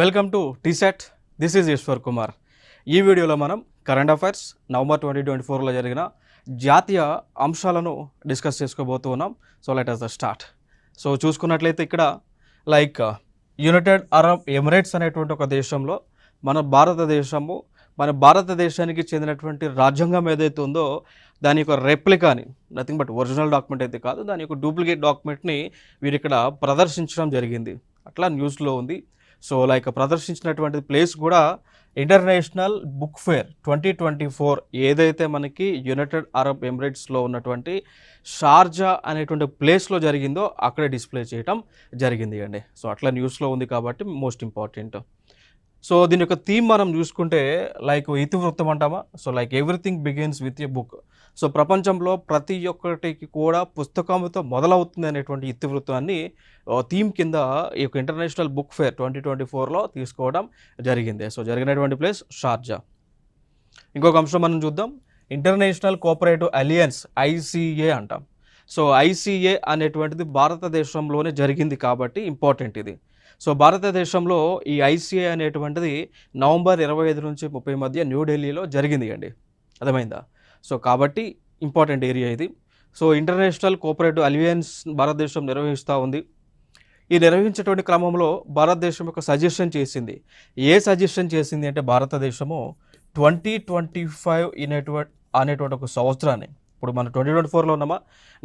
Welcome to టీసెట్. This is Eshwar Kumar. ఈ వీడియోలో మనం కరెంట్ అఫైర్స్ నవంబర్ 2024లో జరిగిన జాతీయ అంశాలను డిస్కస్ చేసుకోబోతూ ఉన్నాం. So let us start. So చూసుకున్నట్లయితే ఇక్కడ యునైటెడ్ అరబ్ ఎమిరేట్స్ అనేటువంటి ఒక దేశంలో మన భారతదేశానికి చెందినటువంటి రాజ్యాంగం ఏదైతే ఉందో దాని యొక్క రెప్లికాని, నథింగ్ బట్ ఒరిజినల్ డాక్యుమెంట్ అయితే కాదు, దాని యొక్క డూప్లికేట్ డాక్యుమెంట్ని వీరు ఇక్కడ ప్రదర్శించడం జరిగింది. అట్లా న్యూస్లో ఉంది. సో ప్రదర్శించినటువంటి ప్లేస్ కూడా ఇంటర్నేషనల్ బుక్ ఫేర్ 2024 ఏదైతే మనకి యునైటెడ్ అరబ్ ఎమిరేట్స్లో ఉన్నటువంటి షార్జా అనేటువంటి ప్లేస్లో జరిగిందో అక్కడే డిస్ప్లే చేయటం జరిగింది అండి. సో అట్లా న్యూస్లో ఉంది కాబట్టి మోస్ట్ ఇంపార్టెంట్. సో దీని యొక్క థీమ్ మనం చూసుకుంటే ఇతివృత్తం అంటామా. So everything begins with a book. So ప్రపంచంలో ప్రతి ఒక్కటికి కూడా పుస్తకంతో మొదలవుతుంది అనేటువంటి ఇతివృత్తాన్ని థీమ్ కింద ఈ యొక్క ఇంటర్నేషనల్ బుక్ ఫేర్ 2024లో తీసుకోవడం జరిగింది. సో జరిగినటువంటి ప్లేస్ షార్జా. ఇంకొక అంశం మనం చూద్దాం. ఇంటర్నేషనల్ కోఆపరేటివ్ అలియన్స్ ICA అంటాం. సో ICA అనేటువంటిది భారతదేశంలోనే జరిగింది కాబట్టి ఇంపార్టెంట్ ఇది. సో భారతదేశంలో ఈ ICA అనేటువంటిది నవంబర్ 25 నుంచి 30 మధ్య న్యూఢిల్లీలో జరిగింది అండి. అర్థమైందా? సో కాబట్టి ఇంపార్టెంట్ ఏరియా ఇది. సో ఇంటర్నేషనల్ కోఆపరేటివ్ అలియన్స్ భారతదేశం నిర్వహిస్తూ ఉంది. ఈ నిర్వహించేటువంటి క్రమంలో భారతదేశం యొక్క సజెషన్ చేసింది. ఏ సజెషన్ చేసింది అంటే భారతదేశము 2025 అనేటువంటి ఒక సంవత్సరాన్ని, ఇప్పుడు మనం 2024లో ఉన్నామా,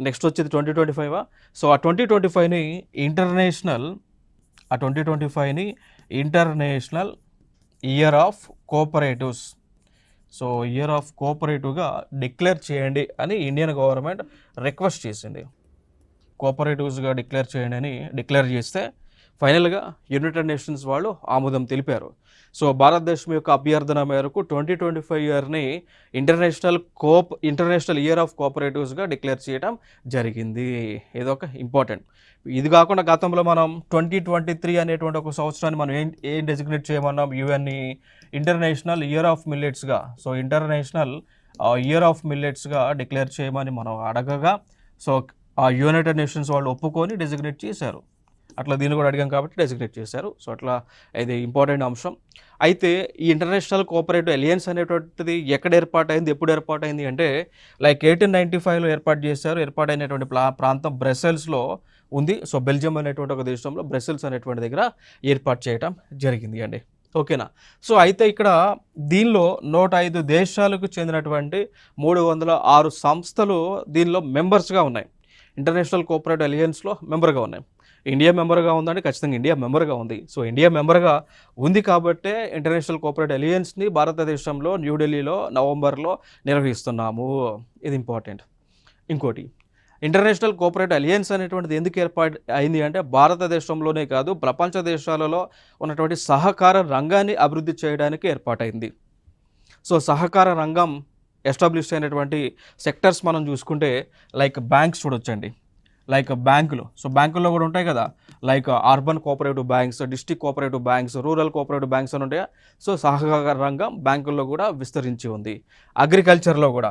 నెక్స్ట్ వచ్చేది 2025. సో ఆ 2025ని international year of cooperatives, so year of కోఆపరేటివ్గా డిక్లేర్ చేయండి అని ఇండియన్ గవర్నమెంట్ రిక్వెస్ట్ చేసింది. కోఆపరేటివ్స్గా డిక్లేర్ చేయండి అని డిక్లేర్ చేస్తే ఫైనల్గా యునైటెడ్ నేషన్స్ వాళ్ళు ఆమోదం తెలిపారు. సో భారతదేశం యొక్క అభ్యర్థన మేరకు 2025 ఇయర్ని ఇంటర్నేషనల్ ఇయర్ ఆఫ్ కోఆపరేటివ్స్గా డిక్లేర్ చేయడం జరిగింది. ఇదొక ఇంపార్టెంట్. ఇది కాకుండా గతంలో మనం 2023 అనేటువంటి ఒక సంవత్సరాన్ని మనం ఏం డెసిగ్నేట్ చేయమన్నాం, యుఎన్ని ఇంటర్నేషనల్ ఇయర్ ఆఫ్ మిల్లెట్స్గా, సో ఇంటర్నేషనల్ ఇయర్ ఆఫ్ మిల్లెట్స్గా డిక్లేర్ చేయమని మనం అడగగా సో ఆ యునైటెడ్ నేషన్స్ వాళ్ళు ఒప్పుకొని డెసిగ్నేట్ చేశారు. అట్లా దీన్ని కూడా అడిగాం కాబట్టి డెసిగ్నేట్ చేశారు. సో అట్లా ఇది ఇంపార్టెంట్ అంశం. అయితే ఈ ఇంటర్నేషనల్ కోఆపరేటివ్ అలియన్స్ అనేటువంటిది ఎక్కడ ఏర్పాటైంది, ఎప్పుడు ఏర్పాటైంది అంటే 1895లో ఏర్పాటు చేశారు. ఏర్పాటైనటువంటి ప్రాంతం బ్రసెల్స్లో ఉంది. సో బెల్జియం అనేటువంటి ఒక దేశంలో బ్రసెల్స్ అనేటువంటి దగ్గర ఏర్పాటు చేయడం జరిగింది అండి. ఓకేనా. సో అయితే ఇక్కడ దీనిలో 105 దేశాలకు చెందినటువంటి 306 సంస్థలు దీనిలో మెంబర్స్గా ఉన్నాయి. ఇంటర్నేషనల్ కోఆపరేటివ్ అలియన్స్లో మెంబర్గా ఉన్నాయి. ఇండియా మెంబర్గా ఉందంటే ఖచ్చితంగా ఇండియా మెంబర్గా ఉంది. సో ఇండియా మెంబర్గా ఉంది కాబట్టే ఇంటర్నేషనల్ కోఆపరేటివ్ అలియన్స్ని భారతదేశంలో న్యూఢిల్లీలో నవంబర్లో నిర్వహిస్తున్నాము. ఇది ఇంపార్టెంట్. ఇంకోటి, ఇంటర్నేషనల్ కోఆపరేటివ్ అలియన్స్ అనేటువంటిది ఎందుకు ఏర్పాటు అయింది అంటే భారతదేశంలోనే కాదు ప్రపంచ దేశాలలో ఉన్నటువంటి సహకార రంగాన్ని అభివృద్ధి చేయడానికి ఏర్పాటైంది. సో సహకార రంగం ఎస్టాబ్లిష్ అయినటువంటి సెక్టర్స్ మనం చూసుకుంటే బ్యాంక్స్ చూడొచ్చండి. బ్యాంకులు, సో బ్యాంకుల్లో కూడా ఉంటాయి కదా, urban cooperative banks, district cooperative banks, rural cooperative banks అని ఉంటాయా. సో సహకార రంగం బ్యాంకుల్లో కూడా విస్తరించి ఉంది. అగ్రికల్చర్లో కూడా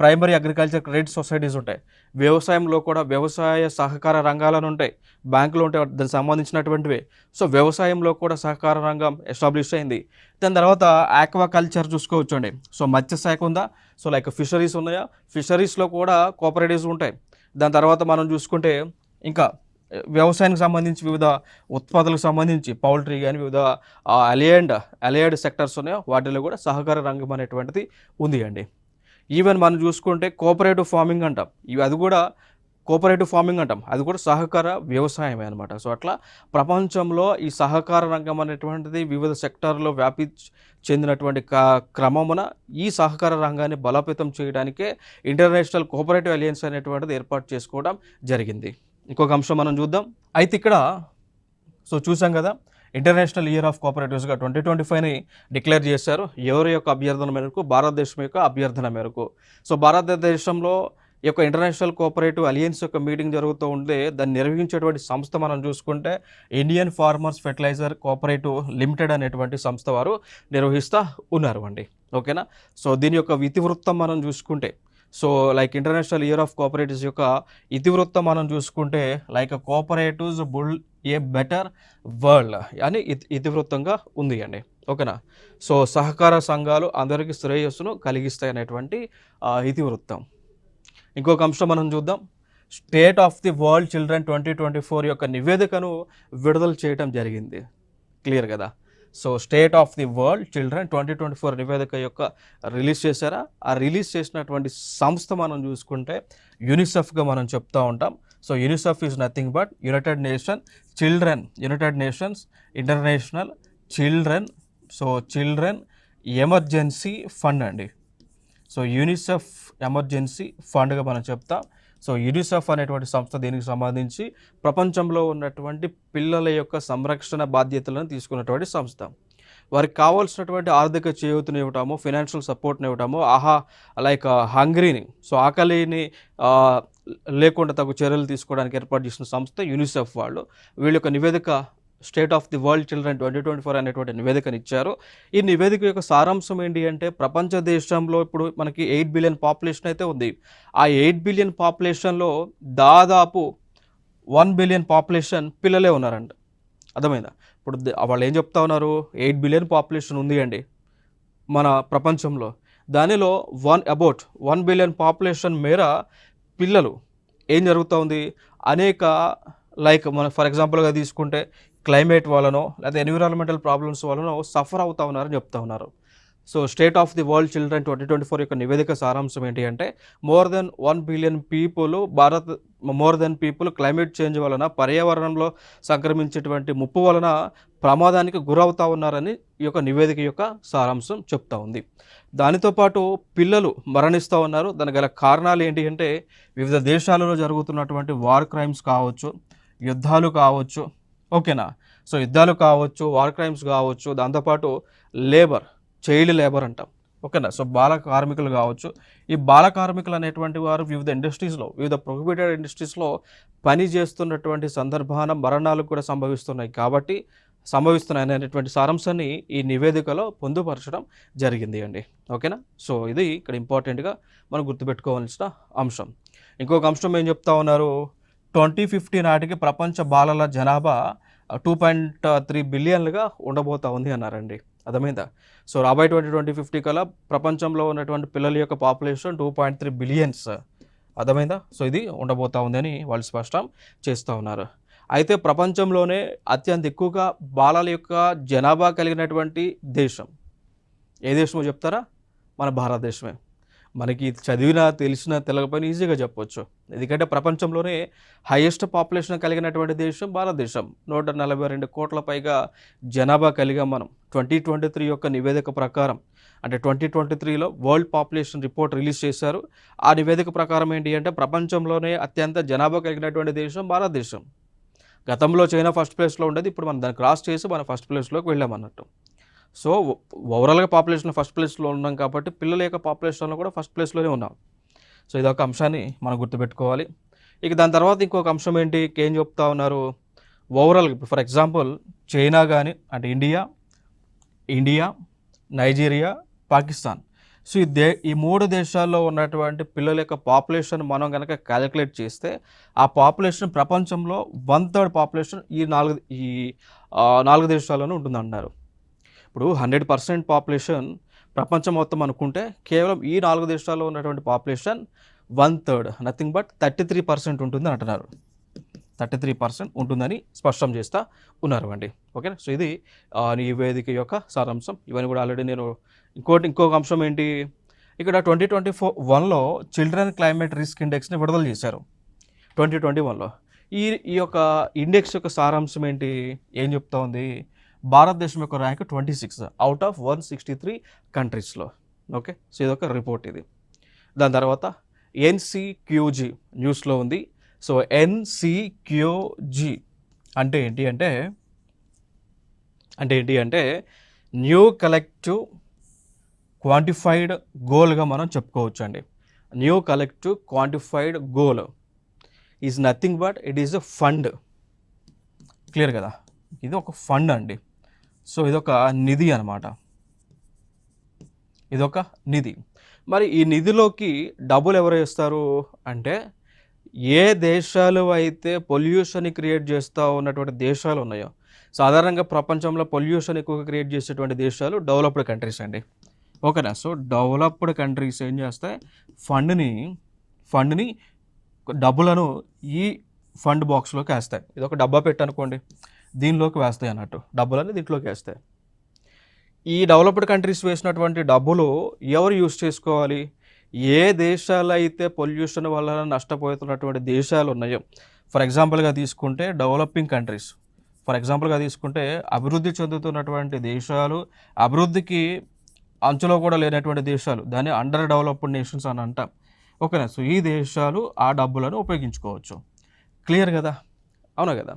ప్రైమరీ అగ్రికల్చర్ క్రెడిట్ సొసైటీస్ ఉంటాయి. వ్యవసాయంలో కూడా వ్యవసాయ సహకార రంగాలను ఉంటాయి, బ్యాంకులు ఉంటాయి దానికి సంబంధించినటువంటివి. సో వ్యవసాయంలో కూడా సహకార రంగం ఎస్టాబ్లిష్ అయింది. దాని తర్వాత ఆక్వాకల్చర్ చూసుకోవచ్చు అండి. సో మత్స్యశాఖ ఉందా, సో ఫిషరీస్ ఉన్నాయా, ఫిషరీస్లో కూడా కోఆపరేటివ్స్ ఉంటాయి. దాని తర్వాత మనం చూసుకుంటే ఇంకా వ్యవసాయానికి సంబంధించి వివిధ ఉత్పత్తులకు సంబంధించి పౌల్ట్రీ కానీ వివిధ అలైడ్ సెక్టర్స్ ఉన్నాయో వాటిలో కూడా సహకార రంగం అనేటువంటిది ఉంది అండి. ఈవెన్ మనం చూసుకుంటే కోఆపరేటివ్ ఫార్మింగ్ అంటాం, అది కూడా కోఆపరేటివ్ ఫార్మింగ్ అంటాం, అది కూడా సహకార వ్యవసాయమే అనమాట. సో అట్లా ప్రపంచంలో ఈ సహకార రంగం అనేటువంటిది వివిధ సెక్టార్లో వ్యాపి చెందినటువంటి క్రమమున ఈ సహకార రంగాన్ని బలోపేతం చేయడానికే ఇంటర్నేషనల్ కోఆపరేటివ్ అలియన్స్ అనేటువంటిది ఏర్పాటు చేసుకోవడం జరిగింది. ఇంకొక అంశం మనం చూద్దాం. అయితే ఇక్కడ సో చూసాం కదా, ఇంటర్నేషనల్ ఇయర్ ఆఫ్ కోఆపరేటివ్స్గా 2025ని డిక్లేర్ చేశారు. ఎవరి యొక్క అభ్యర్థన మేరకు? భారతదేశం యొక్క అభ్యర్థన మేరకు. సో భారతదేశంలో ఈ యొక్క ఇంటర్నేషనల్ కోఆపరేటివ్ అలియన్స్ యొక్క మీటింగ్ జరుగుతూ ఉంటే దాన్ని నిర్వహించేటువంటి సంస్థ మనం చూసుకుంటే Indian farmers fertiliser cooperative limited అనేటువంటి సంస్థ వారు నిర్వహిస్తూ ఉన్నారు అండి. ఓకేనా. సో దీని యొక్క ఇతివృత్తం మనం చూసుకుంటే so international year of cooperatives యొక్క ఇతివృత్తం మనం చూసుకుంటే కోఆపరేటివ్స్ ఏ బెటర్ వరల్డ్ అని ఇతివృత్తంగా ఉంది అండి. ఓకేనా. సో సహకార సంఘాలు అందరికీ శ్రేయస్సును కలిగిస్తాయి అనేటువంటి ఇతివృత్తం. ఇంకొక అంశం మనం చూద్దాం. State of the world children 2024 యొక్క నివేదికను విడుదల చేయడం జరిగింది. క్లియర్ కదా. So state of the world children 2024 నివేదిక యొక్క రిలీజ్ చేశారా. ఆ రిలీజ్ చేసినటువంటి సంస్థ మనం చూసుకుంటే యూనిసెఫ్గా మనం చెప్తూ ఉంటాం. So UNICEF is nothing but United nations international children emergency fund అండి. సో యూనిసెఫ్ ఎమర్జెన్సీ ఫండ్గా మనం చెప్తాం. సో యూనిసెఫ్ అనేటువంటి సంస్థ దీనికి సంబంధించి ప్రపంచంలో ఉన్నటువంటి పిల్లల యొక్క సంరక్షణ బాధ్యతలను తీసుకున్నటువంటి సంస్థ. వారికి కావాల్సినటువంటి ఆర్థిక చేయూతను ఇవ్వటము, ఫినాన్షియల్ సపోర్ట్ని ఇవ్వటము, హంగ్రీని, సో ఆకలిని లేకుండా తగు చర్యలు తీసుకోవడానికి ఏర్పాటు చేసిన సంస్థ యూనిసెఫ్ వాళ్ళు. వీళ్ళ యొక్క నివేదిక state of the world children 2024 అనేటువంటి నివేదికను ఇచ్చారు. ఈ నివేదిక యొక్క సారాంశం ఏంటి అంటే, ప్రపంచ దేశంలో ఇప్పుడు మనకి 8 బిలియన్ పాపులేషన్ అయితే ఉంది. ఆ 8 బిలియన్ పాపులేషన్లో దాదాపు 1 బిలియన్ పాపులేషన్ పిల్లలే ఉన్నారంట. అర్థమైందా. ఇప్పుడు వాళ్ళు ఏం చెప్తా ఉన్నారు, 8 బిలియన్ పాపులేషన్ ఉంది అండి మన ప్రపంచంలో. దానిలో 1 బిలియన్ పాపులేషన్ మేర పిల్లలు ఏం జరుగుతూ ఉంది, అనేక మన ఫర్ ఎగ్జాంపుల్గా తీసుకుంటే క్లైమేట్ వలనో లేదా ఎన్విరాన్మెంటల్ ప్రాబ్లమ్స్ వలనో సఫర్ అవుతా ఉన్నారని చెప్తా ఉన్నారు. So state of the world children 2024 యొక్క నివేదిక సారాంశం ఏంటి అంటే, more than 1 billion people climate change వలన, పర్యావరణంలో సంక్రమించేటువంటి ముప్పు వలన ప్రమాదానికి గురవుతా ఉన్నారని ఈ యొక్క నివేదిక యొక్క సారాంశం చెప్తా ఉంది. దానితో పాటు పిల్లలు మరణిస్తూ ఉన్నారు. దానికి గల కారణాలు ఏంటి అంటే, వివిధ దేశాలలో జరుగుతున్నటువంటి వార్ క్రైమ్స్ కావచ్చు, యుద్ధాలు కావచ్చు. ఓకేనా. సో యుద్ధాలు కావచ్చు, వార్ క్రైమ్స్ కావచ్చు, దాంతోపాటు చైల్డ్ లేబర్ అంటాం. ఓకేనా. సో బాల కార్మికులు కావచ్చు. ఈ బాల కార్మికులు అనేటువంటి వారు వివిధ ప్రొహిబిటెడ్ ఇండస్ట్రీస్లో పని చేస్తున్నటువంటి సందర్భాన మరణాలు కూడా సంభవిస్తున్నాయి అనేటువంటి సారాంశాన్ని ఈ నివేదికలో పొందుపరచడం జరిగింది అండి. ఓకేనా. సో ఇది ఇక్కడ ఇంపార్టెంట్గా మనం గుర్తుపెట్టుకోవాల్సిన అంశం. ఇంకొక అంశం ఏం చెప్తా ఉన్నారు, 2050 నాటికి ప్రపంచ బాలల జనాభా 2.3 బిలియన్లుగా ఉండబోతా ఉంది అన్నారండి. అర్థమైందా. సో రాబోయే 2050 కల్లా ప్రపంచంలో ఉన్నటువంటి పిల్లల యొక్క పాపులేషన్ 2.3 బిలియన్స్. అర్థమైందా. సో ఇది ఉండబోతా ఉందని వాళ్ళు స్పష్టం చేస్తూ ఉన్నారు. అయితే ప్రపంచంలోనే అత్యంత ఎక్కువగా బాలల యొక్క జనాభా కలిగినటువంటి దేశం ఏ దేశమో చెప్తారా, మన భారతదేశమే. మనకి చదివినా తెలిసినా తెలకపోయినా ఈజీగా చెప్పవచ్చు. ఎందుకంటే ప్రపంచంలోనే హైయెస్ట్ పాపులేషన్ కలిగినటువంటి దేశం భారతదేశం. 142 కోట్ల పైగా జనాభా కలిగాం మనం. 2023 యొక్క నివేదిక ప్రకారం, అంటే 2023లో వరల్డ్ పాపులేషన్ రిపోర్ట్ రిలీజ్ చేశారు. ఆ నివేదిక ప్రకారం ఏంటి అంటే, ప్రపంచంలోనే అత్యంత జనాభా కలిగినటువంటి దేశం భారతదేశం. గతంలో చైనా ఫస్ట్ ప్లేస్లో ఉండేది, ఇప్పుడు మనం దాన్ని క్రాస్ చేసి మన ఫస్ట్ ప్లేస్లోకి వెళ్ళామన్నట్టు. సో ఓవరాల్గా పాపులేషన్ ఫస్ట్ ప్లేస్లో ఉన్నాం కాబట్టి పిల్లల యొక్క పాపులేషన్లో కూడా ఫస్ట్ ప్లేస్లోనే ఉన్నాం. సో ఇదొక అంశాన్ని మనం గుర్తుపెట్టుకోవాలి. ఇక దాని తర్వాత ఇంకొక అంశం ఏంటి, ఏం చెప్తా ఉన్నారు, ఓవరాల్గా ఇప్పుడు ఫర్ ఎగ్జాంపుల్ చైనా కానీ, అంటే ఇండియా, నైజీరియా, పాకిస్తాన్. సో ఈ 3 దేశాల్లో ఉన్నటువంటి పిల్లల యొక్క పాపులేషన్ మనం కనుక క్యాలిక్యులేట్ చేస్తే, ఆ పాపులేషన్ ప్రపంచంలో 1/3 పాపులేషన్ ఈ 4 దేశాల్లోనూ ఉంటుందన్నారు. ఇప్పుడు 100% పాపులేషన్ ప్రపంచం మొత్తం అనుకుంటే, కేవలం ఈ 4 దేశాల్లో ఉన్నటువంటి పాపులేషన్ 1/3, నథింగ్ బట్ 33% ఉంటుందని అంటున్నారు. 33% ఉంటుందని స్పష్టం చేస్తూ ఉన్నారు అండి. ఓకే. సో ఇది నివేదిక యొక్క సారాంశం. ఇవన్నీ కూడా ఆల్రెడీ నేను ఇంకొక అంశం ఏంటి, ఇక్కడ 2021లో చిల్డ్రన్ క్లైమేట్ రిస్క్ ఇండెక్స్ని విడుదల చేశారు. 2021లో ఈ యొక్క ఇండెక్స్ యొక్క సారాంశం ఏంటి, ఏం చెప్తా ఉంది, భారతదేశం యొక్క ర్యాంక్ 26 అవుట్ ఆఫ్ 163 కంట్రీస్లో. ఓకే. సో ఇదొక రిపోర్ట్ ఇది. దాని తర్వాత NCQG న్యూస్లో ఉంది. సో NCQG అంటే ఏంటి అంటే న్యూ కలెక్టివ్ క్వాంటిఫైడ్ గోల్గా మనం చెప్పుకోవచ్చు అండి. New collective quantified goal is nothing but it is a fund. Clear కదా. ఇది ఒక ఫండ్ అండి. సో ఇదొక నిధి అన్నమాట. ఇదొక నిధి. మరి ఈ నిధిలోకి డబ్బులు ఎవరు వేస్తారు అంటే, ఏ దేశాలు అయితే పొల్యూషన్ క్రియేట్ చేస్తూ ఉన్నటువంటి దేశాలు ఉన్నాయో, సాధారణంగా ప్రపంచంలో పొల్యూషన్ ఎక్కువగా క్రియేట్ చేసేటువంటి దేశాలు డెవలప్డ్ కంట్రీస్ అండి. ఓకేనా. సో డెవలప్డ్ కంట్రీస్ ఏం చేస్తాయి, ఫండ్ని డబ్బులను ఈ ఫండ్ బాక్స్లోకి వేస్తాయి. ఇది ఒక డబ్బా పెట్టనుకోండి, దీనిలోకి వేస్తాయి అన్నట్టు, డబ్బులని దీంట్లోకి వేస్తాయి. ఈ డెవలప్డ్ కంట్రీస్ వేసినటువంటి డబ్బులు ఎవరు యూజ్ చేసుకోవాలి, ఏ దేశాలు అయితే పొల్యూషన్ వల్ల నష్టపోతున్నటువంటి దేశాలు ఉన్నాయో, ఫర్ ఎగ్జాంపుల్గా తీసుకుంటే డెవలపింగ్ కంట్రీస్, అభివృద్ధి చెందుతున్నటువంటి దేశాలు, అభివృద్ధికి అంచులో కూడా లేనటువంటి దేశాలు, దాన్ని అండర్ డెవలప్డ్ నేషన్స్ అని అంటాం. ఓకేనా. సో ఈ దేశాలు ఆ డబ్బులను ఉపయోగించుకోవచ్చు. క్లియర్ కదా, అవునా కదా,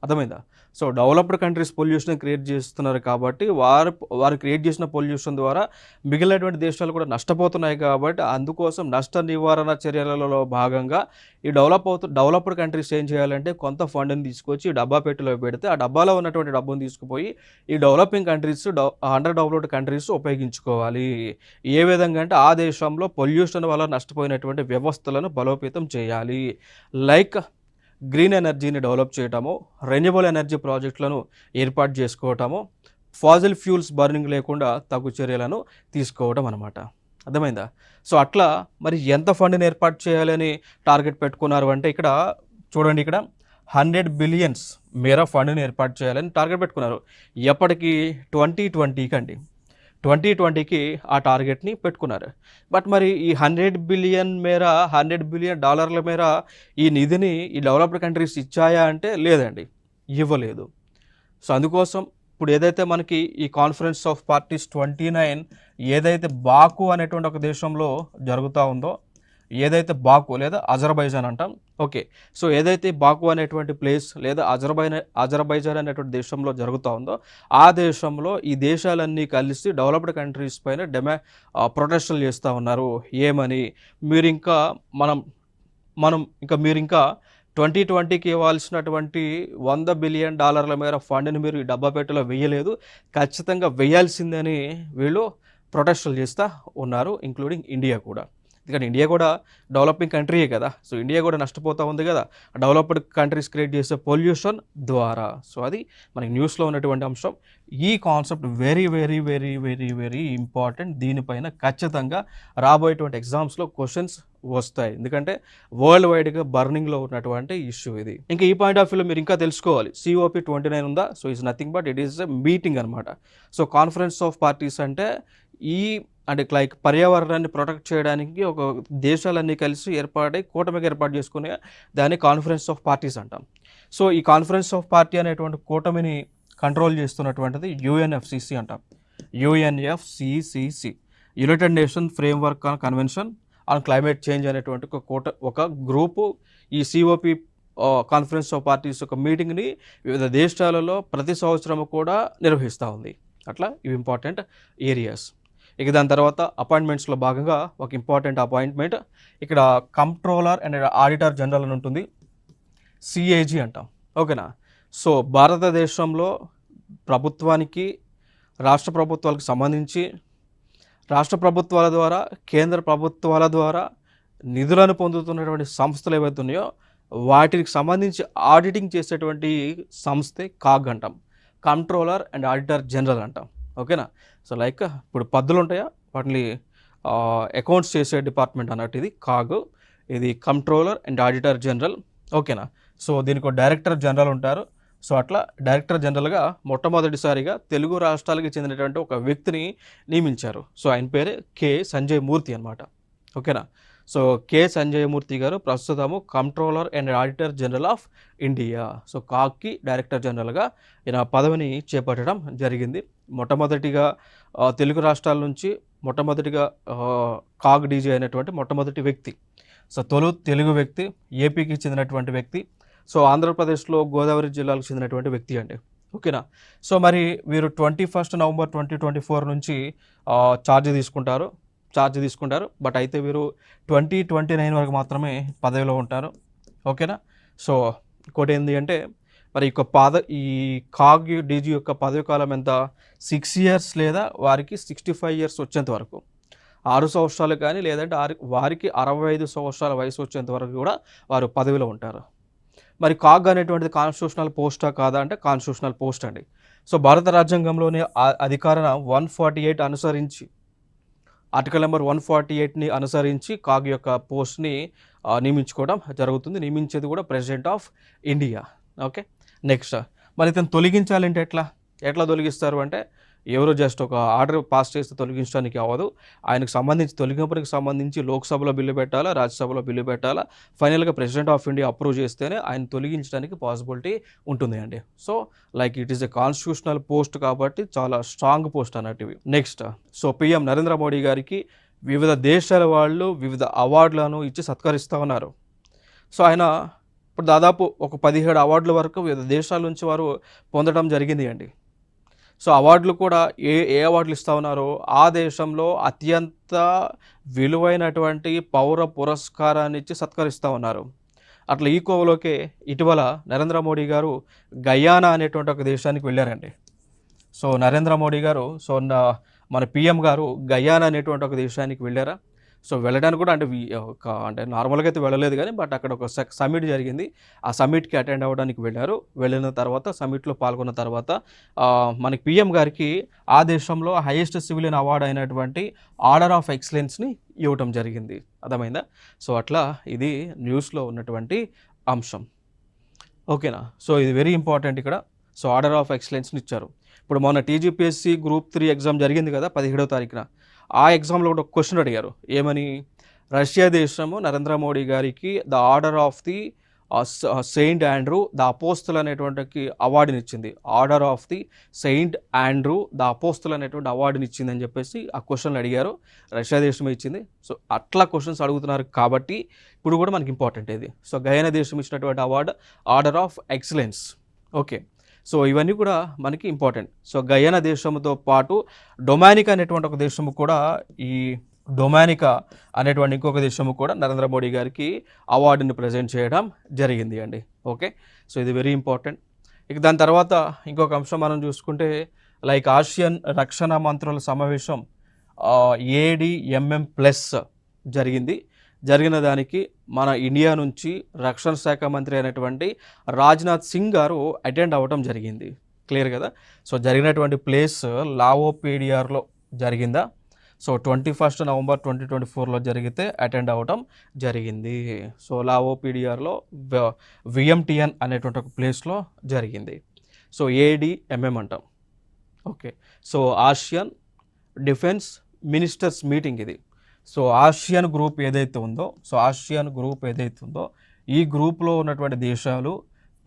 అర్థమైందా. So developed countries pollution create చేస్తున్నారు కాబట్టి వారు క్రియేట్ చేసిన పొల్యూషన్ ద్వారా మిగిలినటువంటి దేశాలు కూడా నష్టపోతున్నాయి. కాబట్టి అందుకోసం నష్ట నివారణ చర్యలలో భాగంగా ఈ డెవలప్డ్ కంట్రీస్ ఏం చేయాలంటే కొంత ఫండ్ని తీసుకొచ్చి డబ్బా పెట్టిలో పెడితే ఆ డబ్బాలో ఉన్నటువంటి డబ్బును తీసుకుపోయి ఈ developing countries, under developed countries ఉపయోగించుకోవాలి. ఏ విధంగా అంటే ఆ దేశంలో పొల్యూషన్ వల్ల నష్టపోయినటువంటి వ్యవస్థలను బలోపేతం చేయాలి. లైక్ గ్రీన్ ఎనర్జీని డెవలప్ చేయటము, రెన్యూబుల్ ఎనర్జీ ప్రాజెక్టులను ఏర్పాటు చేసుకోవటము, ఫాజిల్ ఫ్యూల్స్ బర్నింగ్ లేకుండా తగు చర్యలను తీసుకోవడం అనమాట. అర్థమైందా. సో అట్లా మరి ఎంత ఫండ్ని ఏర్పాటు చేయాలని టార్గెట్ పెట్టుకున్నారు అంటే ఇక్కడ చూడండి, ఇక్కడ 100 బిలియన్స్ మేర ఫండ్ని ఏర్పాటు చేయాలని టార్గెట్ పెట్టుకున్నారు. ఎప్పటికీ 2020కి అండి, 2020కి ఆ టార్గెట్ని పెట్టుకున్నారు. బట్ మరి ఈ $100 బిలియన్ మేర ఈ నిధిని ఈ డెవలప్డ్ కంట్రీస్ ఇచ్చాయా అంటే లేదండి, ఇవ్వలేదు. సో అందుకోసం ఇప్పుడు ఏదైతే మనకి ఈ కాన్ఫరెన్స్ ఆఫ్ పార్టీస్ 29 ఏదైతే బాకు అనేటువంటి ఒక దేశంలో జరుగుతూ ఉందో, ఏదైతే బాకు లేదా అజర్బైజాన్ అంటాం. ఓకే. సో ఏదైతే బాకు అనేటువంటి ప్లేస్ లేదా అజర్బైజాన్ అనేటువంటి దేశంలో జరుగుతూ ఉందో, ఆ దేశంలో ఈ దేశాలన్నీ కలిసి డెవలప్డ్ కంట్రీస్ పైన ప్రొటెస్టులు చేస్తూ ఉన్నారు. ఏమని, మీరు ఇంకా 2020కి ఇవ్వాల్సినటువంటి $100 బిలియన్ మేర ఫండ్ని మీరు ఈ డబ్బా పెట్టెలో వేయలేదు, ఖచ్చితంగా వేయాల్సిందని వీళ్ళు ప్రొటెస్టులు చేస్తూ ఉన్నారు, ఇంక్లూడింగ్ ఇండియా కూడా. ఎందుకంటే ఇండియా కూడా డెవలపింగ్ కంట్రీయే కదా. సో ఇండియా కూడా నష్టపోతూ ఉంది కదా డెవలప్డ్ కంట్రీస్ క్రియేట్ చేసే పొల్యూషన్ ద్వారా. సో అది మనకి న్యూస్లో ఉన్నటువంటి అంశం. ఈ concept very very very very very important. దీనిపైన ఖచ్చితంగా రాబోయేటువంటి ఎగ్జామ్స్లో క్వశ్చన్స్ వస్తాయి, ఎందుకంటే వరల్డ్ వైడ్గా బర్నింగ్లో ఉన్నటువంటి ఇష్యూ ఇది. ఇంకా ఈ పాయింట్ ఆఫ్ వ్యూలో మీరు ఇంకా తెలుసుకోవాలి, COP29 ఉందా. So it's nothing but it is a meeting అనమాట. సో కాన్ఫరెన్స్ ఆఫ్ పార్టీస్ అంటే లైక్ పర్యావరణాన్ని ప్రొటెక్ట్ చేయడానికి ఒక దేశాలన్నీ కలిసి కూటమిగా ఏర్పాటు చేసుకునే దాన్ని కాన్ఫరెన్స్ ఆఫ్ పార్టీస్ అంటాం. సో ఈ కాన్ఫరెన్స్ ఆఫ్ పార్టీ అనేటువంటి కూటమిని కంట్రోల్ చేస్తున్నటువంటిది UNFCC అంటాం. UNFCCC, United nation framework convention on climate change అనేటువంటి ఒక గ్రూపు ఈ COP కాన్ఫరెన్స్ ఆఫ్ పార్టీస్ ఒక మీటింగ్ని వివిధ దేశాలలో ప్రతి సంవత్సరం కూడా నిర్వహిస్తూ ఉంది. అట్లా ఇవి ఇంపార్టెంట్ ఏరియాస్. ఇక దాని తర్వాత అపాయింట్మెంట్స్లో భాగంగా ఒక ఇంపార్టెంట్ అపాయింట్మెంట్ ఇక్కడ కంట్రోలర్ అండ్ ఆడిటర్ జనరల్ అని ఉంటుంది, CAG అంటాం. ఓకేనా. సో భారతదేశంలో ప్రభుత్వానికి, రాష్ట్ర ప్రభుత్వాలకు సంబంధించి రాష్ట్ర ప్రభుత్వాల ద్వారా, కేంద్ర ప్రభుత్వాల ద్వారా నిధులను పొందుతున్నటువంటి సంస్థలు ఏవైతే ఉన్నాయో వాటికి సంబంధించి ఆడిటింగ్ చేసేటువంటి సంస్థే కాగ్ అంటాం, కంట్రోలర్ అండ్ ఆడిటర్ జనరల్ అంటాం. ఓకేనా. సో లైక్ ఇప్పుడు పద్దులు ఉంటాయా, వాటిని అకౌంట్స్ చేసే డిపార్ట్మెంట్ అన్నట్టు ఇది కాగ్, ఇది కంట్రోలర్ అండ్ ఆడిటర్ జనరల్. ఓకేనా. సో దీనికి డైరెక్టర్ జనరల్ ఉంటారు. సో అట్లా డైరెక్టర్ జనరల్గా మొట్టమొదటిసారిగా తెలుగు రాష్ట్రాలకి చెందినటువంటి ఒక వ్యక్తిని నియమించారు. సో ఆయన పేరే K. సంజయ్ మూర్తి అనమాట. ఓకేనా. So K. సంజయ్ మూర్తి గారు ప్రస్తుతము controller and auditor general of India. So కాగ్కి డైరెక్టర్ జనరల్గా ఈయన పదవిని చేపట్టడం జరిగింది. మొట్టమొదటిగా తెలుగు రాష్ట్రాల నుంచి కాగ్ డీజీ అయినటువంటి మొట్టమొదటి వ్యక్తి. సో తెలుగు వ్యక్తి, ఏపీకి చెందినటువంటి వ్యక్తి. సో ఆంధ్రప్రదేశ్లో గోదావరి జిల్లాకు చెందినటువంటి వ్యక్తి అండి. ఓకేనా. సో మరి వీరు 21 నవంబర్ 2024 నుంచి ఛార్జ్ తీసుకుంటారు. బట్ అయితే వీరు 2029 వరకు మాత్రమే పదవిలో ఉంటారు. ఓకేనా. సో ఇంకోటి ఏంటి అంటే మరి ఈ కాగ్ డీజీ యొక్క పదవి కాలం ఎంత, 6 years లేదా వారికి 65 years వచ్చేంత వరకు. 6 సంవత్సరాలు కానీ లేదంటే వారికి 65 సంవత్సరాల వయసు వచ్చేంత వరకు కూడా వారు పదవిలో ఉంటారు. మరి కాగ్ అనేటువంటిది కాన్స్టిట్యూషనల్ పోస్టా కాదా అంటే కాన్స్టిట్యూషనల్ పోస్ట్ అండి. సో భారత రాజ్యాంగంలోని అధికరణ 148 అనుసరించి ఆర్టికల్ నెంబర్ 148ని అనుసరించి కాగ్ యొక్క పోస్ట్ని నియమించుకోవడం జరుగుతుంది. నియమించేది కూడా president of India. Okay, next మరి ఇతను తొలగించాలంటే ఎట్లా తొలగిస్తారు అంటే ఎవరో జస్ట్ ఒక ఆర్డర్ పాస్ చేస్తే తొలగించడానికి అవ్వదు. ఆయనకు సంబంధించి తొలగింపునికి సంబంధించి లోక్సభలో బిల్లు పెట్టాలా, రాజ్యసభలో బిల్లు పెట్టాలా, ఫైనల్గా ప్రెసిడెంట్ ఆఫ్ ఇండియా అప్రూవ్ చేస్తేనే ఆయన తొలగించడానికి పాసిబిలిటీ ఉంటుంది అండి. So like it is a constitutional post కాబట్టి చాలా స్ట్రాంగ్ పోస్ట్ అన్నట్టు. Next so PM Narendra Modi గారికి వివిధ దేశాల వాళ్ళు వివిధ అవార్డులను ఇచ్చి సత్కరిస్తూ ఉన్నారు. సో ఆయన ఇప్పుడు దాదాపు ఒక 17 అవార్డుల వరకు వివిధ దేశాల నుంచి వారు పొందడం జరిగింది అండి. సో అవార్డులు కూడా ఏ అవార్డులు ఇస్తూ ఉన్నారో ఆ దేశంలో అత్యంత విలువైనటువంటి పౌర పురస్కారాన్ని ఇచ్చి సత్కరిస్తూ ఉన్నారు. అట్లా ఈ కోవలోకే ఇటీవల నరేంద్ర మోడీ గారు గయానా అనేటువంటి ఒక దేశానికి వెళ్ళారండి. సో నరేంద్ర మోడీ గారు మన పిఎం గారు గయానా అనేటువంటి ఒక దేశానికి వెళ్ళారా. సో వెళ్ళడానికి కూడా అంటే నార్మల్గా అయితే వెళ్ళలేదు కానీ బట్ అక్కడ ఒక సమ్మిట్ జరిగింది. ఆ సమ్మిట్కి అటెండ్ అవ్వడానికి వెళ్ళారు. వెళ్ళిన తర్వాత సమ్మిట్లో పాల్గొన్న తర్వాత మనకి పిఎం గారికి ఆ దేశంలో హైయెస్ట్ సివిలియన్ అవార్డు అయినటువంటి ఆర్డర్ ఆఫ్ ఎక్సలెన్స్ని ఇవ్వటం జరిగింది. అర్థమైందా? సో అట్లా ఇది న్యూస్లో ఉన్నటువంటి అంశం. ఓకేనా? సో ఇది వెరీ ఇంపార్టెంట్ ఇక్కడ. సో ఆర్డర్ ఆఫ్ ఎక్సలెన్స్ని ఇచ్చారు. ఇప్పుడు మొన్న టీజీపీఎస్సీ గ్రూప్ 3 ఎగ్జామ్ జరిగింది కదా 17వ తారీఖున. ఆ ఎగ్జామ్లో కూడా ఒక క్వశ్చన్ అడిగారు. ఏమని? రష్యా దేశము నరేంద్ర మోడీ గారికి the order of the Saint Andrew the apostle అనేటువంటి అవార్డుని ఇచ్చింది. Order of the Saint Andrew the apostle అనేటువంటి అవార్డుని ఇచ్చింది అని చెప్పేసి ఆ క్వశ్చన్లు అడిగారు. రష్యా దేశమే ఇచ్చింది. సో అట్లా క్వశ్చన్స్ అడుగుతున్నారు కాబట్టి ఇప్పుడు కూడా మనకి ఇంపార్టెంట్ ఇది. సో గయానా దేశం ఇచ్చినటువంటి award order of excellence. Okay, so ఇవన్నీ కూడా మనకి ఇంపార్టెంట్. సో గయానా దేశంతో పాటు డొమానికా అనేటువంటి ఒక దేశము కూడా ఈ డొమానికా అనేటువంటి ఇంకొక దేశము కూడా నరేంద్ర మోడీ గారికి అవార్డుని ప్రజెంట్ చేయడం జరిగింది అండి. ఓకే, సో ఇది వెరీ ఇంపార్టెంట్. ఇక దాని తర్వాత ఇంకొక అంశం మనం చూసుకుంటే లైక్ ఆసియన్ రక్షణ మంత్రుల సమావేశం ADMM+ జరిగిన దానికి మన ఇండియా నుంచి రక్షణ శాఖ మంత్రి అయినటువంటి రాజ్నాథ్ సింగ్ గారు అటెండ్ అవ్వడం జరిగింది. క్లియర్ కదా? సో జరిగినటువంటి ప్లేస్ లావోపీడియార్లో జరిగిందా? సో 21 నవంబర్ 2024లో జరిగితే అటెండ్ అవ్వటం జరిగింది. సో లావోపీడియార్లో VMTN అనేటువంటి ఒక ప్లేస్లో జరిగింది. సో ADMM అంటాం. Okay, so Asian defence ministers meeting ఇది. సో ఆసియన్ గ్రూప్ ఏదైతే ఉందో ఈ గ్రూప్లో ఉన్నటువంటి దేశాలు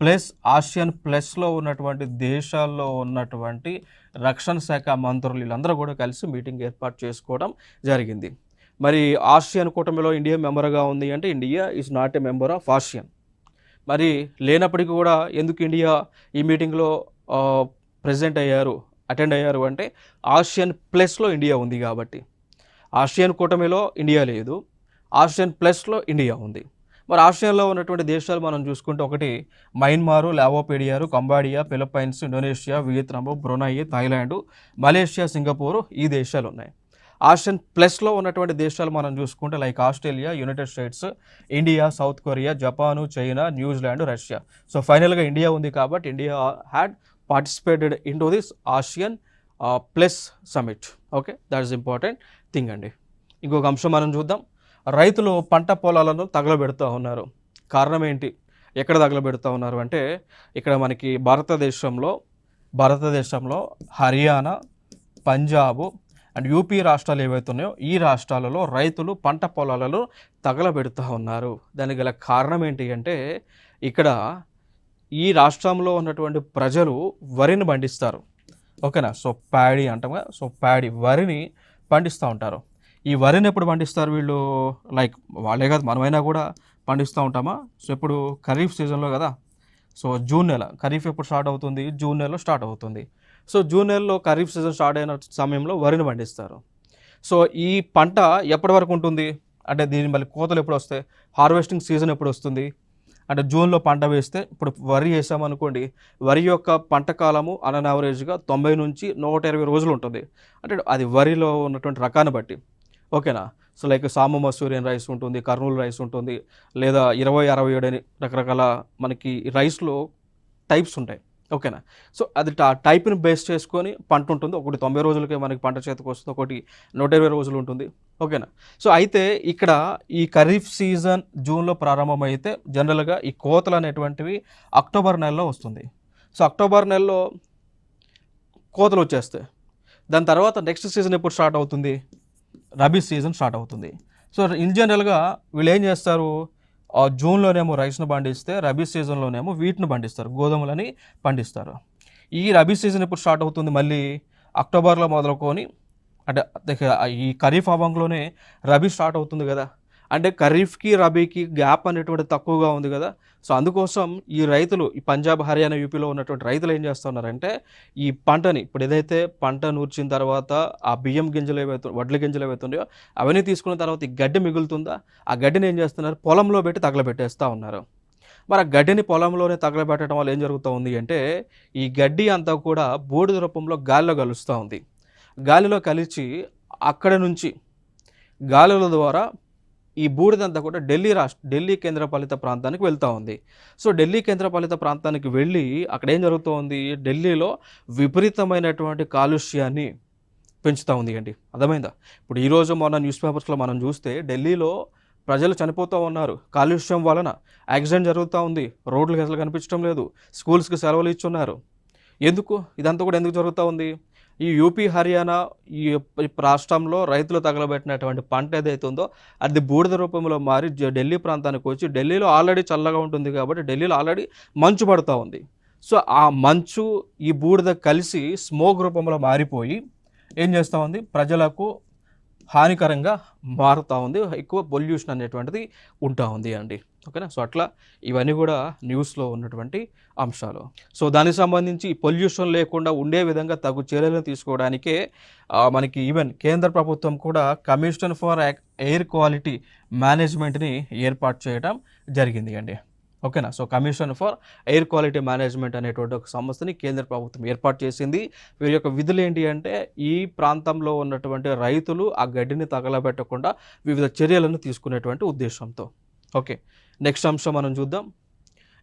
ప్లస్ ఆసియన్ ప్లస్లో ఉన్నటువంటి దేశాల్లో ఉన్నటువంటి రక్షణ శాఖ మంత్రులు వీళ్ళందరూ కూడా కలిసి మీటింగ్ ఏర్పాటు చేసుకోవడం జరిగింది. మరి ఆసియన్ కూటమిలో ఇండియా మెంబర్గా ఉంది అంటే India is not a member of Asian. మరి లేనప్పటికీ కూడా ఎందుకు ఇండియా ఈ మీటింగ్లో అటెండ్ అయ్యారు అంటే ఆసియన్ ప్లస్లో ఇండియా ఉంది కాబట్టి. ఆసియన్ కూటమిలో ఇండియా లేదు, ఆసియన్ ప్లస్లో ఇండియా ఉంది. మరి ఆసియాలో ఉన్నటువంటి దేశాలు మనం చూసుకుంటే ఒకటి Myanmar, Lao PDR, Cambodia, Philippines, Indonesia, Vietnam, Brunei, Thailand, Malaysia, Singapore ఈ దేశాలు ఉన్నాయి. ఆసియన్ ప్లస్లో ఉన్నటువంటి దేశాలు మనం చూసుకుంటే like Australia, United States, India, South Korea, Japan, China, New Zealand, Russia. So ఫైనల్గా ఇండియా ఉంది కాబట్టి India had participated in to this ASEAN plus summit. Okay, that is important thing అండి. ఇంకొక అంశం మనం చూద్దాం. రైతులు పంట పొలాలను తగలబెడుతూ ఉన్నారు. కారణం ఏంటి? ఎక్కడ తగలబెడుతూ ఉన్నారు అంటే ఇక్కడ మనకి భారతదేశంలో హర్యానా, పంజాబ్ అండ్ యూపీ రాష్ట్రాలు ఏవైతే ఉన్నాయో ఈ రాష్ట్రాలలో రైతులు పంట పొలాలను తగలబెడుతూ ఉన్నారు. దానికి గల కారణం ఏంటి అంటే ఇక్కడ ఈ రాష్ట్రంలో ఉన్నటువంటి ప్రజలు వరిని పండిస్తారు. ఓకేనా? సో ప్యాడీ అంటాం కదా. సో వరిని పండిస్తూ ఉంటారు. ఈ వరిని ఎప్పుడు పండిస్తారు వీళ్ళు? లైక్ వాళ్ళే కాదు మనమైనా కూడా పండిస్తూ ఉంటామా? సో ఇప్పుడు ఖరీఫ్ సీజన్లో కదా. సో జూన్ నెల ఖరీఫ్ ఎప్పుడు స్టార్ట్ అవుతుంది? జూన్ నెలలో స్టార్ట్ అవుతుంది. సో జూన్ నెలలో ఖరీఫ్ సీజన్ స్టార్ట్ అయిన సమయంలో వరిని పండిస్తారు. సో ఈ పంట ఎప్పటి వరకు ఉంటుంది అంటే దీని మళ్ళీ కోతలు ఎప్పుడు వస్తాయి? హార్వెస్టింగ్ సీజన్ ఎప్పుడు వస్తుంది అంటే జూన్లో పంట వేస్తే ఇప్పుడు వరి వేసామనుకోండి, వరి యొక్క పంట కాలము అన్ యావరేజ్గా 90 నుంచి 120 రోజులు ఉంటుంది. అంటే అది వరిలో ఉన్నటువంటి రకాన్ని బట్టి. ఓకేనా. సో లైక్ సాము మసూరియన్ రైస్ ఉంటుంది, కర్నూలు రైస్ ఉంటుంది, లేదా 20-67 అని రకరకాల మనకి రైస్లో టైప్స్ ఉంటాయి. ఓకేనా. సో అది టైప్ని బేస్ చేసుకొని పంట ఉంటుంది. ఒకటి 90 రోజులకే మనకి పంట చేతికి వస్తుంది, ఒకటి 120 రోజులు ఉంటుంది. ఓకేనా. సో అయితే ఇక్కడ ఈ ఖరీఫ్ సీజన్ జూన్లో ప్రారంభమైతే జనరల్గా ఈ కోతలు అనేటువంటివి అక్టోబర్ నెలలో వస్తుంది. సో అక్టోబర్ నెలలో కోతలు వచ్చేస్తాయి. దాని తర్వాత నెక్స్ట్ సీజన్ ఎప్పుడు స్టార్ట్ అవుతుంది? రబీ సీజన్ స్టార్ట్ అవుతుంది. సో ఇన్ జనరల్గా వీళ్ళు ఏం చేస్తారు, జూన్లోనేమో రైస్ను పండిస్తే రబీ సీజన్లోనేమో వీటిని పండిస్తారు, గోధుమలని పండిస్తారు. ఈ రబీ సీజన్ ఎప్పుడు స్టార్ట్ అవుతుంది? మళ్ళీ అక్టోబర్లో మొదలుకొని అంటే ఈ ఖరీఫ్ హవాంలోనే రబీ స్టార్ట్ అవుతుంది కదా. అంటే ఖరీఫ్కి రబీకి గ్యాప్ అనేటువంటి తక్కువగా ఉంది కదా. సో అందుకోసం ఈ రైతులు, ఈ పంజాబ్, హర్యానా, యూపీలో ఉన్నటువంటి రైతులు ఏం చేస్తున్నారంటే ఈ పంటని ఇప్పుడు ఏదైతే పంట నూర్చిన తర్వాత ఆ బియ్యం గింజలు ఏవైతే వడ్ల గింజలు ఏవైతే ఉన్నాయో అవన్నీ తీసుకున్న తర్వాత ఈ గడ్డి మిగులుతుందా, ఆ గడ్డిని ఏం చేస్తున్నారు, పొలంలో పెట్టి తగలబెట్టేస్తూ ఉన్నారు. మరి ఆ గడ్డిని పొలంలోనే తగలబెట్టడం వల్ల ఏం జరుగుతూ ఉంది అంటే ఈ గడ్డి అంతా కూడా బూడిద రూపంలో గాలిలో కలుస్తూ ఉంది. గాలిలో కలిసి అక్కడ నుంచి గాలుల ద్వారా ఈ బూడిదంతా కూడా ఢిల్లీ కేంద్రపాలిత ప్రాంతానికి వెళ్తూ ఉంది. సో ఢిల్లీ కేంద్రపాలిత ప్రాంతానికి వెళ్ళి అక్కడ ఏం జరుగుతూ ఉంది, ఢిల్లీలో విపరీతమైనటువంటి కాలుష్యాన్ని పెంచుతూ ఉంది అండి. అర్థమైందా? ఇప్పుడు ఈరోజు మొన్న న్యూస్ పేపర్స్లో మనం చూస్తే ఢిల్లీలో ప్రజలు చనిపోతూ ఉన్నారు కాలుష్యం వలన. యాక్సిడెంట్ జరుగుతూ ఉంది, రోడ్లకు అసలు కనిపించడం లేదు, స్కూల్స్కి సెలవులు ఇచ్చున్నారు. ఎందుకు ఇదంతా కూడా ఎందుకు జరుగుతూ ఉంది? ఈ యూపీ, హర్యానా ఈ రాష్ట్రంలో రైతులు తగలబెట్టినటువంటి పంట ఏదైతే ఉందో అది బూడిద రూపంలో మారి ఢిల్లీ ప్రాంతానికి వచ్చి, ఢిల్లీలో ఆల్రెడీ చల్లగా ఉంటుంది కాబట్టి ఢిల్లీలో ఆల్రెడీ మంచు పడుతూ ఉంది. సో ఆ మంచు ఈ బూడిద కలిసి స్మోక్ రూపంలో మారిపోయి ఏం చేస్తూ ఉంది, ప్రజలకు హానికరంగా మారుతూ ఉంది, ఎక్కువ పొల్యూషన్ అనేటువంటిది ఉంటా ఉంది అండి. ఓకేనా. సో అట్లా ఇవన్నీ కూడా న్యూస్లో ఉన్నటువంటి అంశాలు. సో దానికి సంబంధించి పొల్యూషన్ లేకుండా ఉండే విధంగా తగు చర్యలను తీసుకోవడానికే మనకి ఈవెన్ కేంద్ర ప్రభుత్వం కూడా కమిషన్ ఫర్ ఎయిర్ క్వాలిటీ మేనేజ్మెంట్ని ఏర్పాటు చేయడం జరిగింది అండి. ఓకేనా. So commission for air quality management అనేటువంటి ఒక సంస్థని కేంద్ర ప్రభుత్వం ఏర్పాటు చేసింది. వీరి యొక్క విధులు ఏంటి అంటే ఈ ప్రాంతంలో ఉన్నటువంటి రైతులు ఆ గడ్డిని తగలబెట్టకుండా వివిధ చర్యలను తీసుకునేటువంటి ఉద్దేశంతో. ఓకే. నెక్స్ట్ అంశం మనం చూద్దాం.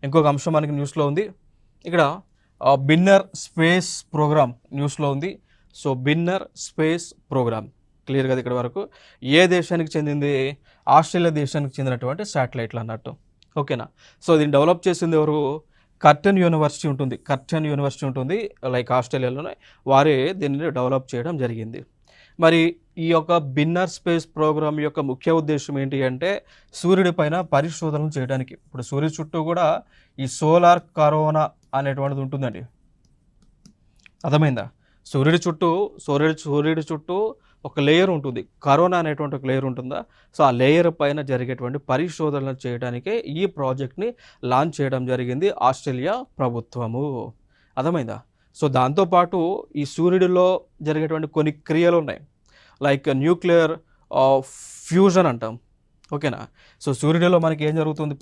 ఇంకొక అంశం మనకి న్యూస్లో ఉంది. ఇక్కడ బిన్నర్ స్పేస్ ప్రోగ్రామ్ న్యూస్లో ఉంది. సో బిన్నర్ స్పేస్ ప్రోగ్రామ్ క్లియర్ కదా ఇక్కడ వరకు. ఏ దేశానికి చెందింది? ఆస్ట్రేలియా దేశానికి చెందినటువంటి శాటిలైట్లు అన్నట్టు. ఓకేనా. సో దీన్ని డెవలప్ చేసింది ఎవరు? కర్టన్ యూనివర్సిటీ ఉంటుంది లైక్ ఆస్ట్రేలియాలోనే, వారే దీన్ని డెవలప్ చేయడం జరిగింది. మరి ఈ యొక్క బిన్నర్ స్పేస్ ప్రోగ్రామ్ యొక్క ముఖ్య ఉద్దేశం ఏంటి అంటే సూర్యుడి పైన పరిశోధనలు చేయడానికి. ఇప్పుడు సూర్యుడి చుట్టూ కూడా ఈ సోలార్ కరోనా అనేటువంటిది ఉంటుందండి. అర్థమైందా? సూర్యుడి చుట్టూ ఒక లేయర్ ఉంటుంది, కరోనా అనేటువంటి ఒక లేయర్ ఉంటుందా. సో ఆ లేయర్ పైన జరిగేటువంటి పరిశోధనలు చేయడానికే ఈ ప్రాజెక్ట్ని లాంచ్ చేయడం జరిగింది ఆస్ట్రేలియా ప్రభుత్వము. అర్థమైందా? సో దాంతోపాటు ఈ సూర్యుడిలో జరిగేటువంటి కొన్ని క్రియలు ఉన్నాయి, లైక్ న్యూక్లియర్ ఫ్యూజన్ అంటాం. ఓకేనా. సో సూర్యుడిలో మనకి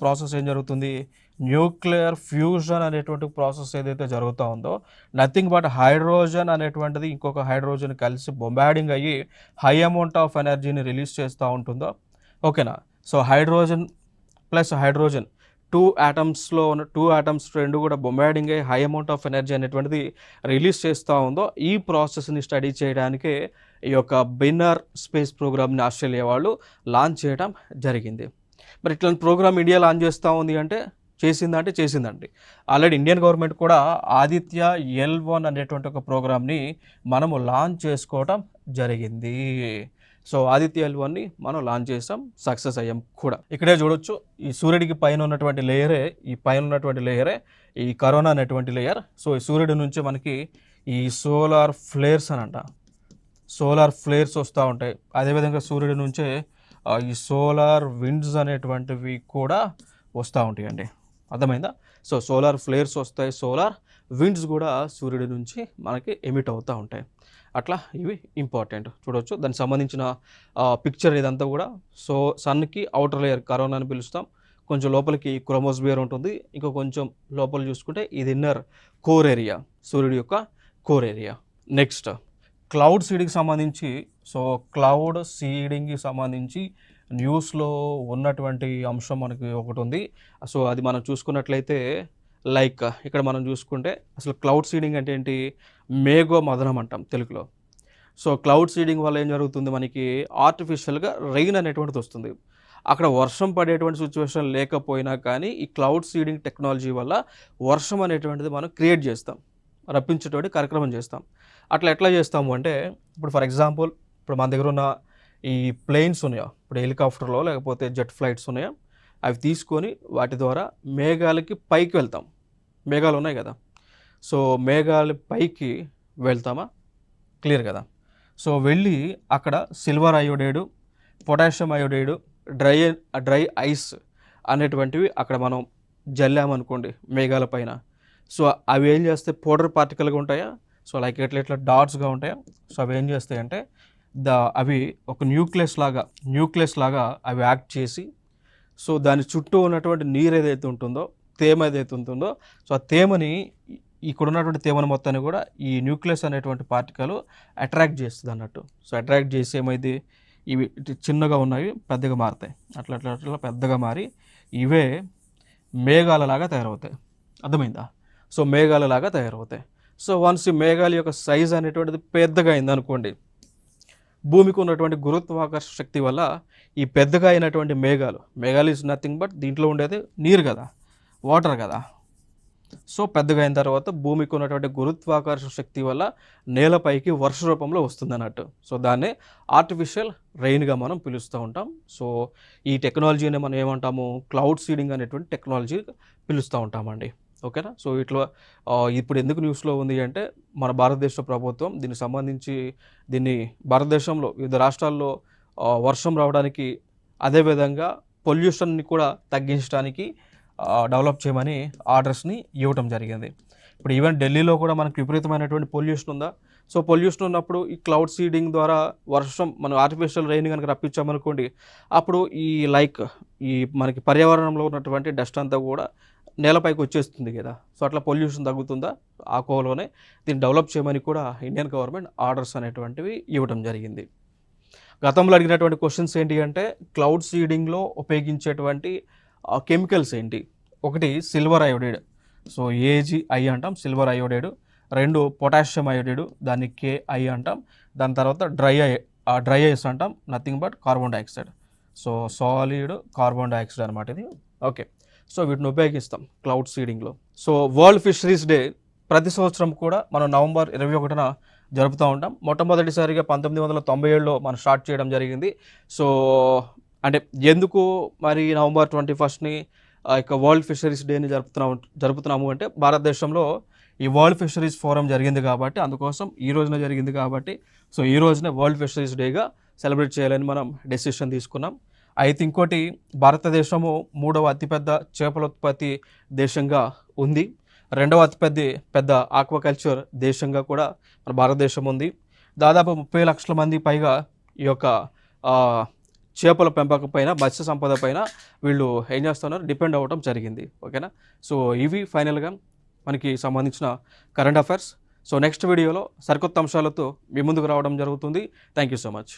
ప్రాసెస్ ఏం జరుగుతుంది, న్యూక్లియర్ ఫ్యూజన్ అనేటువంటి ప్రాసెస్ ఏదైతే జరుగుతూ ఉందో, నథింగ్ బట్ హైడ్రోజన్ అనేటువంటిది ఇంకొక హైడ్రోజన్ కలిసి బొంబార్డింగ్ అయ్యి హై అమౌంట్ ఆఫ్ ఎనర్జీని రిలీజ్ చేస్తూ ఉంటుందో. ఓకేనా. So hydrogen plus hydrogen two atoms రెండు కూడా బొంబార్డింగ్ అయ్యి హై అమౌంట్ ఆఫ్ ఎనర్జీ అనేటువంటిది రిలీజ్ చేస్తూ ఉందో, ఈ ప్రాసెస్ని స్టడీ చేయడానికే ఈ యొక్క బిన్నర్ స్పేస్ ప్రోగ్రామ్ని ఆస్ట్రేలియా వాళ్ళు లాంచ్ చేయడం జరిగింది. మరి ఇట్లాంటి ప్రోగ్రామ్ ఇండియా లాంచ్ చేస్తూ ఉంది అంటే చేసిందండి. ఆల్రెడీ ఇండియన్ గవర్నమెంట్ కూడా ఆదిత్య L1 అనేటువంటి ఒక ప్రోగ్రామ్ని మనము లాంచ్ చేసుకోవడం జరిగింది. సో ఆదిత్య L1ని మనం లాంచ్ చేసాం, సక్సెస్ అయ్యాం కూడా. ఇక్కడే చూడొచ్చు, ఈ సూర్యుడికి పైన ఉన్నటువంటి లేయరే ఈ కరోనా అనేటువంటి లేయర్. సో ఈ సూర్యుడి నుంచి మనకి ఈ సోలార్ ఫ్లేర్స్ వస్తూ ఉంటాయి. అదేవిధంగా సూర్యుడి నుంచే ఈ సోలార్ విండ్స్ అనేటువంటివి కూడా వస్తూ ఉంటాయండి. అర్థమైందా? సో సోలార్ ఫ్లేర్స్ వస్తాయి, సోలార్ విండ్స్ కూడా సూర్యుడి నుంచి మనకి ఎమిట్ అవుతూ ఉంటాయి. అట్లా ఇవి ఇంపార్టెంట్ చూడవచ్చు. దానికి సంబంధించిన పిక్చర్ ఇదంతా కూడా. సో సన్కి అవుటర్ లేయర్ కరోనా అని పిలుస్తాం, కొంచెం లోపలికి క్రోమోస్ఫియర్ ఉంటుంది, ఇంకా కొంచెం లోపల చూసుకుంటే ఇది ఇన్నర్ కోర్ ఏరియా, సూర్యుడి యొక్క కోర్ ఏరియా. నెక్స్ట్ క్లౌడ్ సీడ్కి సంబంధించి సో క్లౌడ్ సీడింగ్కి సంబంధించి న్యూస్లో ఉన్నటువంటి అంశం మనకి ఒకటి ఉంది. సో అది మనం చూసుకున్నట్లయితే లైక్ ఇక్కడ మనం చూసుకుంటే అసలు క్లౌడ్ సీడింగ్ అంటే ఏంటి, మేఘో మదనం అంటాం తెలుగులో. సో క్లౌడ్ సీడింగ్ వల్ల ఏం జరుగుతుంది, మనకి ఆర్టిఫిషియల్గా రెయిన్ అనేటువంటిది వస్తుంది. అక్కడ వర్షం పడేటువంటి సిచ్యువేషన్ లేకపోయినా కానీ ఈ క్లౌడ్ సీడింగ్ టెక్నాలజీ వల్ల వర్షం అనేటువంటిది మనం క్రియేట్ చేస్తాం, రప్పించేటువంటి కార్యక్రమం చేస్తాం. అట్లా ఎట్లా చేస్తాము అంటే ఇప్పుడు ఫర్ ఎగ్జాంపుల్ ఇప్పుడు మన దగ్గర ఉన్న ఈ ప్లేన్స్ ఉన్నాయో, ఇప్పుడు హెలికాప్టర్లో లేకపోతే జెట్ ఫ్లైట్స్ ఉన్నాయో, అవి తీసుకొని వాటి ద్వారా మేఘాలకి పైకి వెళ్తాం. మేఘాలు ఉన్నాయి కదా, సో మేఘాల పైకి వెళ్తామా, క్లియర్ కదా. సో వెళ్ళి అక్కడ సిల్వర్ అయోడైడు, పొటాషియం అయోడైడు, డ్రై ఐస్ అనేటువంటివి అక్కడ మనం జల్లామనుకోండి మేఘాల పైన. సో అవి ఏం చేస్తే పౌడర్ పార్టికల్గా ఉంటాయా, సో లైక్ ఎట్లా డాట్స్గా ఉంటాయా. సో అవి ఏం చేస్తాయి అంటే అవి ఒక న్యూక్లియస్ లాగా అవి యాక్ట్ చేసి, సో దాని చుట్టూ ఉన్నటువంటి నీరు ఏదైతే ఉంటుందో, తేమ ఏదైతే ఉంటుందో, సో ఆ తేమని ఇక్కడ ఉన్నటువంటి తేమను మొత్తాన్ని కూడా ఈ న్యూక్లియస్ అనేటువంటి పార్టికల్ అట్రాక్ట్ చేస్తుంది అన్నట్టు. సో అట్రాక్ట్ చేసి ఏమైంది, ఇవి చిన్నగా ఉన్నవి పెద్దగా మారుతాయి, అట్లా అట్లా అట్లా పెద్దగా మారి ఇవే మేఘాలలాగా తయారవుతాయి. అర్థమైందా. సో మేఘాలలాగా తయారవుతాయి. సో వన్స్ ఈ మేఘాల యొక్క సైజ్ అనేటువంటిది పెద్దగా అయింది అనుకోండి, భూమికి ఉన్నటువంటి గురుత్వాకర్షణ శక్తి వల్ల ఈ పెద్దగా అయినటువంటి మేఘాలు ఈజ్ నథింగ్ బట్ దీంట్లో ఉండేది నీరు కదా, వాటర్ కదా. సో పెద్దగా అయిన తర్వాత భూమికి ఉన్నటువంటి గురుత్వాకర్షణ శక్తి వల్ల నేలపైకి వర్ష రూపంలో వస్తుంది అన్నట్టు. సో దాన్నే ఆర్టిఫిషియల్ రెయిన్గా మనం పిలుస్తూ ఉంటాం. సో ఈ టెక్నాలజీని మనం ఏమంటాము, క్లౌడ్ సీడింగ్ అనేటువంటి టెక్నాలజీ పిలుస్తూ ఉంటామండి. ఓకేనా. సో ఇట్లా ఇప్పుడు ఎందుకు న్యూస్లో ఉంది అంటే మన భారతదేశ ప్రభుత్వం దీనికి సంబంధించి భారతదేశంలో వివిధ రాష్ట్రాల్లో వర్షం రావడానికి, అదేవిధంగా పొల్యూషన్ని కూడా తగ్గించడానికి డెవలప్ చేయమని ఆర్డర్స్ని ఇవ్వటం జరిగింది. ఇప్పుడు ఈవెన్ ఢిల్లీలో కూడా మనకు విపరీతమైనటువంటి పొల్యూషన్ ఉందా. సో పొల్యూషన్ ఉన్నప్పుడు ఈ క్లౌడ్ సీడింగ్ ద్వారా వర్షం మనం ఆర్టిఫిషియల్ రెయిన్ కనుక రప్పించామనుకోండి, అప్పుడు ఈ మనకి పర్యావరణంలో ఉన్నటువంటి డస్ట్ అంతా కూడా నేలపైకి వచ్చేస్తుంది కదా. సో అట్లా పొల్యూషన్ తగ్గుతుందా, ఆ కోవలోనే దీన్ని డెవలప్ చేయమని కూడా ఇండియన్ గవర్నమెంట్ ఆర్డర్స్ అనేటువంటివి ఇవ్వడం జరిగింది. గతంలో అడిగినటువంటి క్వశ్చన్స్ ఏంటి అంటే క్లౌడ్ సీడింగ్లో ఉపయోగించేటువంటి కెమికల్స్ ఏంటి. ఒకటి సిల్వర్ అయోడైడ్, సో AgI అంటాం సిల్వర్ అయోడైడ్. 2 పొటాషియం అయోడైడ్, దాన్ని KI అంటాం. దాని తర్వాత డ్రై ఐస్ అంటాం, nothing but carbon dioxide. So solid carbon dioxide అనమాట ఇది. ఓకే. సో వీటిని ఉపయోగిస్తాం క్లౌడ్ సీడింగ్లో. సో వరల్డ్ ఫిషరీస్ డే ప్రతి సంవత్సరం కూడా మనం నవంబర్ 21న జరుపుతూ ఉంటాం. మొట్టమొదటిసారిగా 1997లో మనం స్టార్ట్ చేయడం జరిగింది. సో అంటే ఎందుకు మరి నవంబర్ 21ని ఇక వరల్డ్ ఫిషరీస్ డేని జరుపుతున్నాము అంటే భారతదేశంలో ఈ వరల్డ్ ఫిషరీస్ ఫోరం జరిగింది కాబట్టి, అందుకోసం ఈ రోజున జరిగింది కాబట్టి, సో ఈ రోజునే వరల్డ్ ఫిషరీస్ డేగా సెలబ్రేట్ చేయాలని మనం డెసిషన్ తీసుకున్నాం. అయితే ఇంకోటి, భారతదేశము 3వ అతిపెద్ద చేపల ఉత్పత్తి దేశంగా ఉంది. 2వ అతిపెద్ద ఆక్వాకల్చర్ దేశంగా కూడా మన భారతదేశం ఉంది. దాదాపు 30 లక్షల మంది పైగా ఈ యొక్క చేపల పెంపకం పైన, మత్స్య సంపద పైన వీళ్ళు ఏం చేస్తున్నారు, డిపెండ్ అవ్వడం జరిగింది. ఓకేనా. సో ఇవి ఫైనల్గా మనకి సంబంధించిన కరెంట్ అఫైర్స్. సో నెక్స్ట్ వీడియోలో సరికొత్త అంశాలతో మీ ముందుకు రావడం జరుగుతుంది. Thank you so much.